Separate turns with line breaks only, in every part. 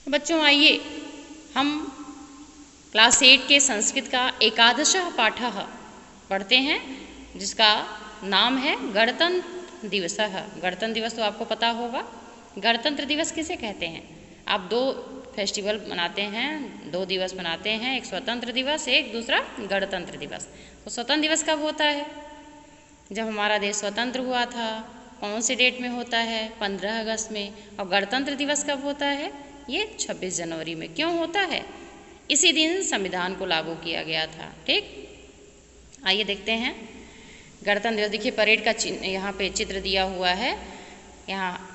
बच्चों आइए हम क्लास 8 के संस्कृत का एकादशः पाठः पढ़ते हैं, जिसका नाम है गणतंत्र दिवसः। गणतंत्र दिवस तो आपको पता होगा। गणतंत्र दिवस किसे कहते हैं? आप दो फेस्टिवल मनाते हैं, दो दिवस मनाते हैं, एक स्वतंत्र दिवस, एक दूसरा गणतंत्र दिवस। तो स्वतंत्र दिवस कब होता है? जब हमारा देश स्वतंत्र हुआ था। कौन सी डेट में होता है? 15 अगस्त में। और गणतंत्र दिवस कब होता है? ये 26 जनवरी में। क्यों होता है? इसी दिन संविधान को लागू किया गया था। ठीक, आइए देखते हैं गणतंत्र दिवस। देखिए परेड का यहाँ पे चित्र दिया हुआ है। यहाँ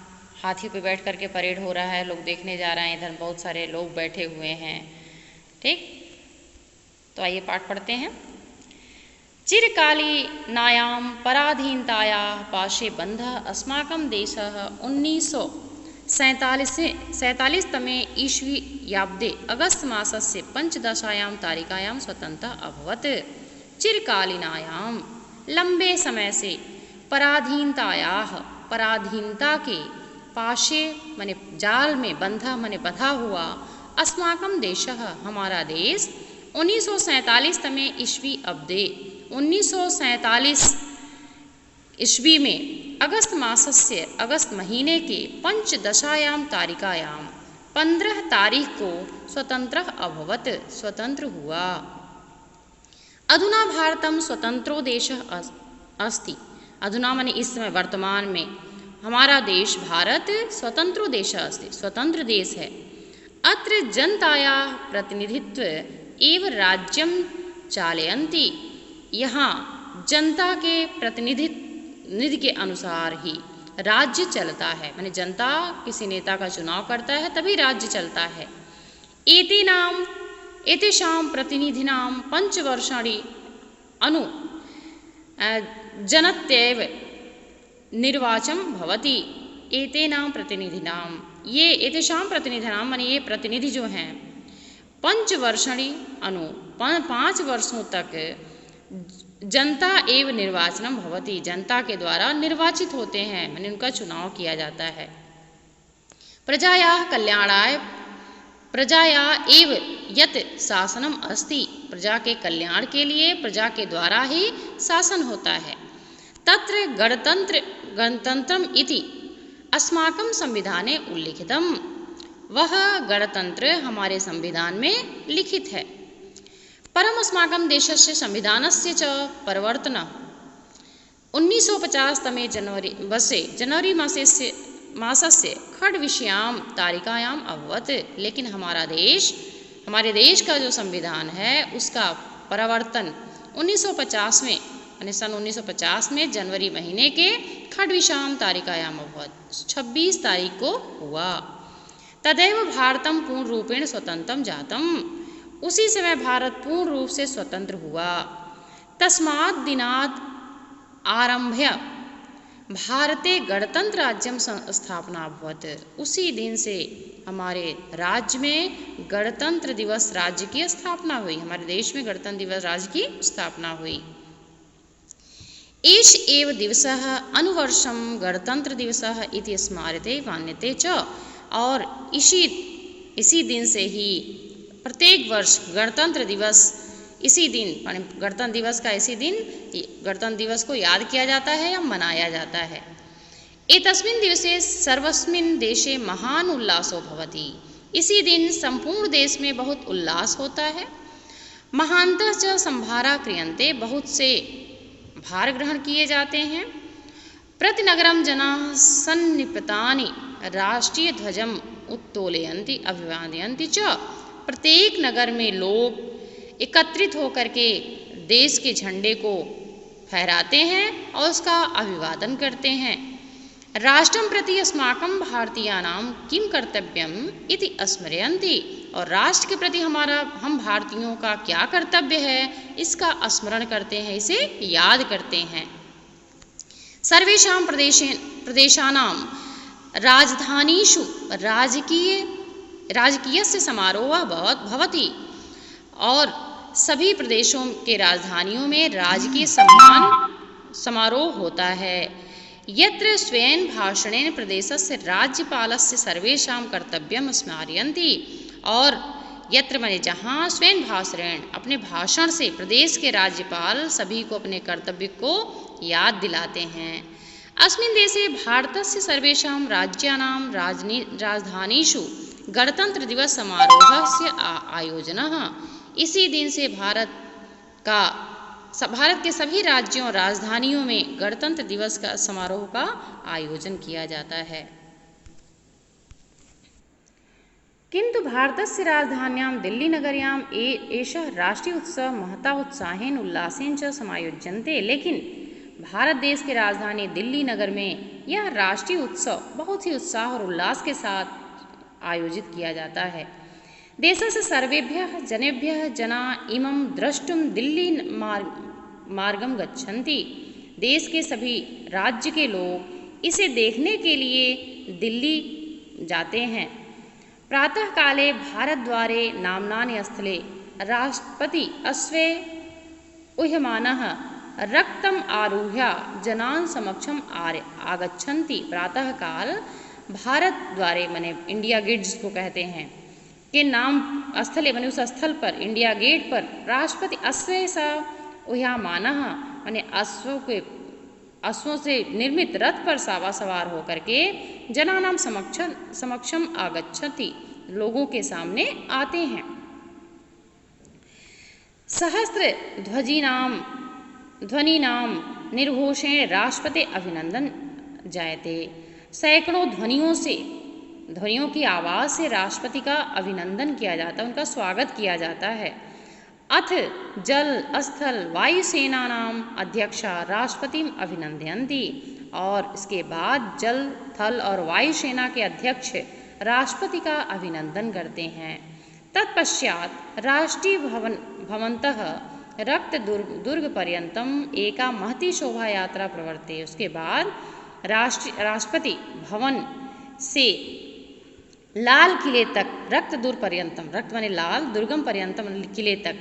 हाथी पे बैठ करके परेड हो रहा है, लोग देखने जा रहे हैं। इधर बहुत सारे लोग बैठे हुए हैं। ठीक, तो आइए पाठ पढ़ते हैं। चिरकालीनायां पराधीनतायाः पाशे बन्धः अस्माकं देशः 1947 तमे ईस्वीयाब्दे अगस्त मासस्य 15 तारिकायां स्वतन्त्रः अभवत्। चिरकालीनायां लंबे समय से पराधीनतायाः पराधीनता के पाशे माने जाल में बंधा माने बंधा हुआ अस्माकं देशः हमारा देश 1947 तमे ईस्वी अब्दे 1947 ईस्वी में अगस्त मासस्य अगस्त महीने के 15 तारिकायां 15 तारीख को स्वतंत्र अभवत् स्वतंत्र हुआ। अधुना भारतम स्वतंत्रो देशः अस्ति। अधुना माने इस समय वर्तमान में हमारा देश भारत स्वतंत्रो देशः अस्ति, स्वतंत्र देश है। अत्र जनतायाः प्रतिनिधित्व एव राज्यं चालयन्ति। यहाँ जनता के प्रतिनिधि के अनुसार ही राज्य चलता है। माने जनता किसी नेता का चुनाव करता है तभी राज्य चलता है। एतेषां प्रतिनिधिनां 5 वर्षाणि अनु जनत्येव निर्वाचन भवति। एतेषां प्रतिनिधिनां ये एतेषां प्रतिनिधिनां माने ये प्रतिनिधि जो हैं 5 वर्षाणि अनु 5 वर्षों तक जनता एवं निर्वाचनम भवति, जनता के द्वारा निर्वाचित होते हैं, माने उनका चुनाव किया जाता है। प्रजायाः कल्याणाय प्रजाया एव यत् शासनम अस्ति। प्रजा के कल्याण के लिए प्रजा के द्वारा ही शासन होता है। तत्र गणतंत्रम इति अस्माकं संविधाने उल्लिखितम। वह गणतंत्र हमारे संविधान में लिखित है। परम अस्माकं देशस्य संविधानस्य च परिवर्तन 1950 तमे जनवरी मासस्य षड्विंश्यां तारिकायां अभवत्। लेकिन हमारे देश का जो संविधान है उसका परिवर्तन 1950 में यानी सन 1950 में जनवरी महीने के षड्विंश्यां तारिकायां अभवत्, 26 तारीख को हुआ। तदैव भारतम पूर्ण रूपेण स्वतंत्रम जातम। उसी समय भारत पूर्ण रूप से स्वतंत्र हुआ। तस्मात् दिनात् आरभ्य भारते गणतंत्र राज्यम स्थापना अभवत्। उसी दिन से हमारे राज्य में गणतंत्र दिवस राज्य की स्थापना हुई। हमारे देश में गणतंत्र दिवस राज्य की स्थापना हुई। एष एव दिवसः अनुवर्षं गणतंत्र दिवसः इति स्मार्यते मान्यते च। और इसी दिन से ही प्रत्येक वर्ष गणतंत्र दिवस इसी दिन गणतंत्र दिवस का इसी दिन गणतंत्र दिवस को याद किया जाता है या मनाया जाता है। एतस्मिन् दिवसे सर्वस्मिन् देशे महान उल्लासो भवति। इसी दिन संपूर्ण देश में बहुत उल्लास होता है। महान्तः च संभारा क्रियन्ते, बहुत से भार ग्रहण किए जाते हैं। प्रतिनगरं जनाः सन्निपतानि राष्ट्रीय ध्वजम् उत्तोलयन्ति अभिवादयन्ति च। प्रत्येक नगर में लोग एकत्रित होकर के देश के झंडे को फहराते हैं और उसका अभिवादन करते हैं। राष्ट्रं प्रति अस्माकं भारतीयानां किं कर्तव्यम् इति स्मरन्ति। और राष्ट्र के प्रति हम भारतीयों का क्या कर्तव्य है इसका स्मरण करते हैं, इसे याद करते हैं। सर्वेषां प्रदेशानां राजधानीषु राजकीयस्य समारोह भवति। और सभी प्रदेशों के राजधानियों में राजकीय सम्मान समारोह होता है। यत्र स्वयं भाषणेन प्रदेशस्य राज्यपालस्य सर्वेषां कर्तव्यं स्मारयन्ति, और यत्र माने जहाँ स्वयं भाषण अपने भाषण से प्रदेश के राज्यपाल सभी को अपने कर्तव्य को याद दिलाते हैं। अस्मिन् देशे भारतस्य सर्वेषां राज्यानां राजधानीषु गणतंत्र दिवस समारोहस्य आयोजनः। इसी दिन से भारत के सभी राज्यों और राजधानियों में गणतंत्र दिवस का समारोह का आयोजन किया जाता है। किंतु भारतस्य राजधान्यां दिल्लीनगर्याम् एषः राष्ट्रीय उत्सव महता उत्साहेन उल्लासेन च समायोज्यन्ते। लेकिन भारत देश की राजधानी दिल्ली नगर में यह राष्ट्रीय उत्सव बहुत ही उत्साह और उल्लास के साथ आयोजित किया जाता है। देशस्य सर्वेभ्यः जनेभ्यः जना इमं द्रष्टुं दिल्ली मार्गं गच्छन्ति। देश के सभी राज्य के लोग इसे देखने के लिए दिल्ली जाते हैं। प्रातः काले भारतद्वारे नाम्नानि स्थले राष्ट्रपति अश्वे उह्यमानः रक्तम आरुह्य जनान् समक्षम आगच्छन्ति। प्रातः काल भारत द्वारे माने इंडिया गेट जिसको कहते हैं के नाम स्थले माने उस स्थल पर इंडिया गेट पर राष्ट्रपति अश्वे सा उह्यमानः माने अश्वों से निर्मित रथ पर सवार होकर के जनानां समक्षम आगच्छति, लोगों के सामने आते हैं। सहस्त्र ध्वनिनां निर्घोषेण राष्ट्रपति अभिनंदन जायते। सैकड़ों ध्वनियों की आवाज़ से राष्ट्रपति का अभिनंदन किया जाता है, उनका स्वागत किया जाता है। अथ जल स्थल वायुसेनानाम अध्यक्षा राष्ट्रपतिम अभिनंदयन्ति, और इसके बाद जल थल और वायुसेना के अध्यक्ष राष्ट्रपति का अभिनंदन करते हैं। तत्पश्चात राष्ट्रीय भवनतः रक्त दुर्ग पर्यंतम एका महती शोभा यात्रा प्रवर्ते। उसके बाद राष्ट्रपति भवन से लाल किले तक रक्त दुर्ग पर्यंतम, रक्त माने लाल, दुर्गम पर्यंतम किले तक,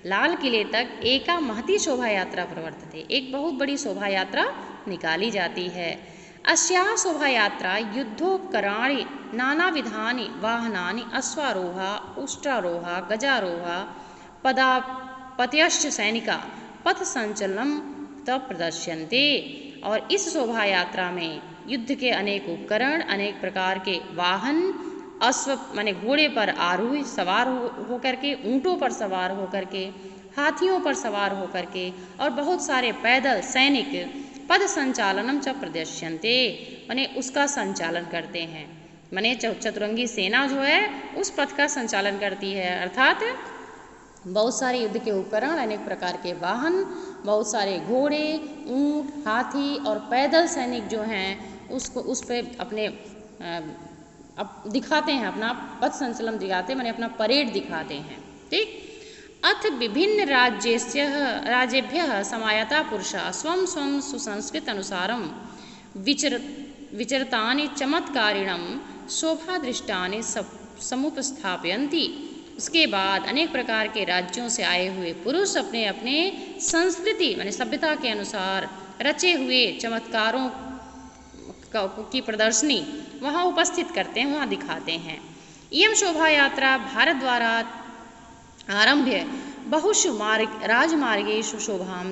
लाल किले तक एका महती शोभा यात्रा प्रवर्तते, एक बहुत बड़ी शोभा यात्रा निकाली जाती है। अस्याः शोभा यात्रा युद्धोपकरणानि नानाविधानि वाहनानि अश्वारोहा उष्ट्रारोहा गजारोहा पदापत्यश्च सैनिका पथ संचलनम तब प्रदर्श्यन्ते। और इस शोभा यात्रा में युद्ध के अनेक उपकरण, अनेक प्रकार के वाहन, अश्व माने घोड़े पर आरोही सवार होकर के, ऊँटों पर सवार होकर के, हाथियों पर सवार होकर के, और बहुत सारे पैदल सैनिक पद संचालनम च प्रदर्श्यन्ते माने उसका संचालन करते हैं। माने चतुरंगी सेना जो है उस पथ का संचालन करती है, अर्थात बहुत सारे युद्ध के उपकरण, अनेक प्रकार के वाहन, बहुत सारे घोड़े, ऊँट, हाथी और पैदल सैनिक जो हैं उसको उस पे अपने दिखाते हैं, अपना पथ संचलन दिखाते हैं, माने अपना परेड दिखाते हैं। ठीक। अथ विभिन्न राज्येभ्यः समायाता पुरुषाः स्वं स्वं सुसंस्कृत अनुसारं विचरतानि चमत्कारिणं शोभादृष्टानि समुपस्थापयन्ति। उसके बाद अनेक प्रकार के राज्यों से आए हुए पुरुष अपने अपने संस्कृति माने सभ्यता के अनुसार रचे हुए चमत्कारों की प्रदर्शनी वहाँ उपस्थित करते हैं, वहाँ दिखाते हैं। इयं शोभा यात्रा भारत द्वारा आरभ्य बहुषु राजमार्गेषु शोभां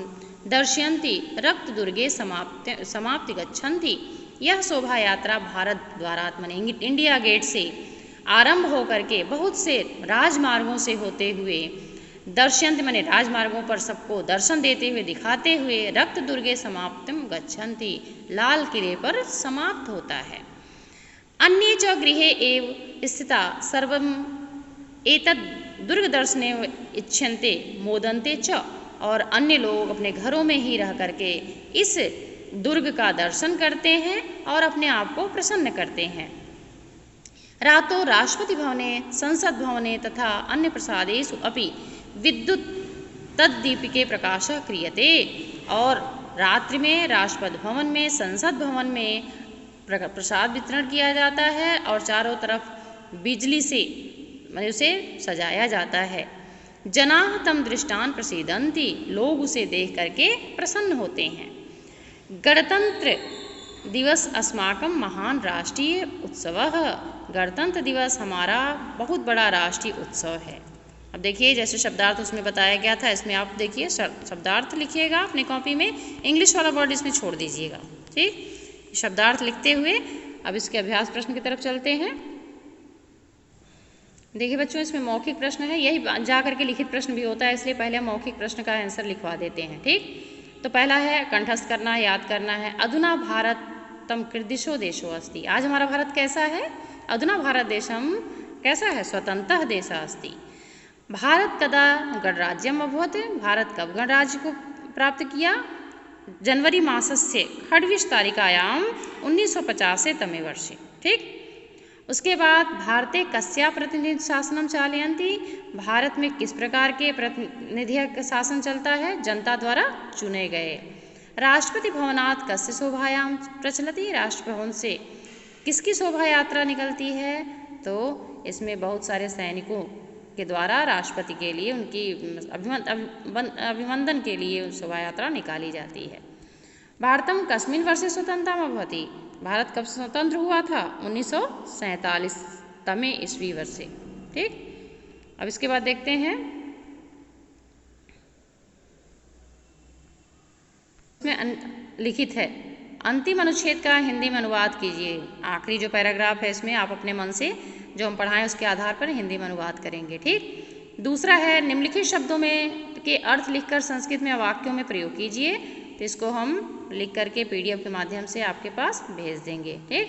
दर्शयन्ति रक्तदुर्गे समाप्ति गच्छन्ति। यह शोभा यात्रा भारत द्वारा माने इंडिया गेट से आरंभ होकर के बहुत से राजमार्गों से होते हुए दर्शयन्ति माने राजमार्गों पर सबको दर्शन देते हुए दिखाते हुए रक्त दुर्गे समाप्तिम गच्छन्ति, लाल किले पर समाप्त होता है। अन्ये च गृहे एव स्थिता सर्वं एतद् दुर्ग दर्शने इच्छन्ते मोदन्ते च, और अन्य लोग अपने घरों में ही रह करके इस दुर्ग का दर्शन करते हैं और अपने आप को प्रसन्न करते हैं। रातों राष्ट्रपति भवने, संसद भवने तथा अन्य प्रसादेषु अपि विद्युत तद्दीपिके प्रकाशः क्रियते। और रात्रि में राष्ट्रपति भवन में, संसद भवन में प्रसाद वितरण किया जाता है और चारों तरफ बिजली से उसे सजाया जाता है। जनाः तम दृष्टान प्रसीदन्ति, लोग उसे देख करके प्रसन्न होते हैं। गणतंत्र दिवस अस्माकं महान राष्ट्रीय उत्सवः। गणतंत्र दिवस हमारा बहुत बड़ा राष्ट्रीय उत्सव है। अब देखिए जैसे शब्दार्थ उसमें बताया गया था, इसमें आप देखिए शब्दार्थ लिखिएगा अपनी कॉपी में, इंग्लिश वाला वर्ड इसमें छोड़ दीजिएगा। ठीक, शब्दार्थ लिखते हुए अब इसके अभ्यास प्रश्न की तरफ चलते हैं। देखिए बच्चों, इसमें मौखिक प्रश्न है, यही जा करके लिखित प्रश्न भी होता है, इसलिए पहले हम मौखिक प्रश्न का आंसर लिखवा देते हैं। ठीक, तो पहला है कंठस्थ करना है, याद करना है। अधुना भारतम कीदृशो देशो अस्ति। आज हमारा भारत कैसा है? अधुना भारत देशम कैसा है? स्वतंत्रः देशः अस्ति। भारत कदा गणराज्यम अभवत्। भारत कब गणराज्य को प्राप्त किया? जनवरी मासस्य षड्विंशतारिकायां 1950 तमे वर्षे। ठीक, उसके बाद भारते कस्या प्रतिनिधि शासनम चालयन्ति। भारत में किस प्रकार के प्रतिनिधि शासन चलता है? जनता द्वारा चुने गए। राष्ट्रपति भवनात् कस्य शोभायां प्रचलति। राष्ट्रभवन से किसकी शोभा यात्रा निकलती है? तो इसमें बहुत सारे सैनिकों के द्वारा राष्ट्रपति के लिए उनकी अभिवंदन के लिए शोभा यात्रा निकाली जाती है। भारतम कस्मिन् वर्षे स्वतंत्रता भवति। भारत कब स्वतंत्र हुआ था? 1947 तमे ईस्वी वर्षे। ठीक, अब इसके बाद देखते हैं इसमें लिखित है, अंतिम अनुच्छेद का हिंदी में अनुवाद कीजिए। आखिरी जो पैराग्राफ है इसमें आप अपने मन से जो हम पढ़ाएं उसके आधार पर हिंदी में अनुवाद करेंगे। ठीक, दूसरा है निम्नलिखित शब्दों में के अर्थ लिखकर संस्कृत में वाक्यों में प्रयोग कीजिए। तो इसको हम लिख करके PDF के माध्यम से आपके पास भेज देंगे। ठीक,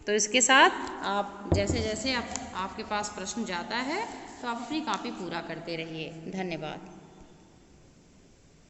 तो इसके साथ आप जैसे जैसे आपके पास प्रश्न जाता है तो आप अपनी कॉपी पूरा करते रहिए। धन्यवाद।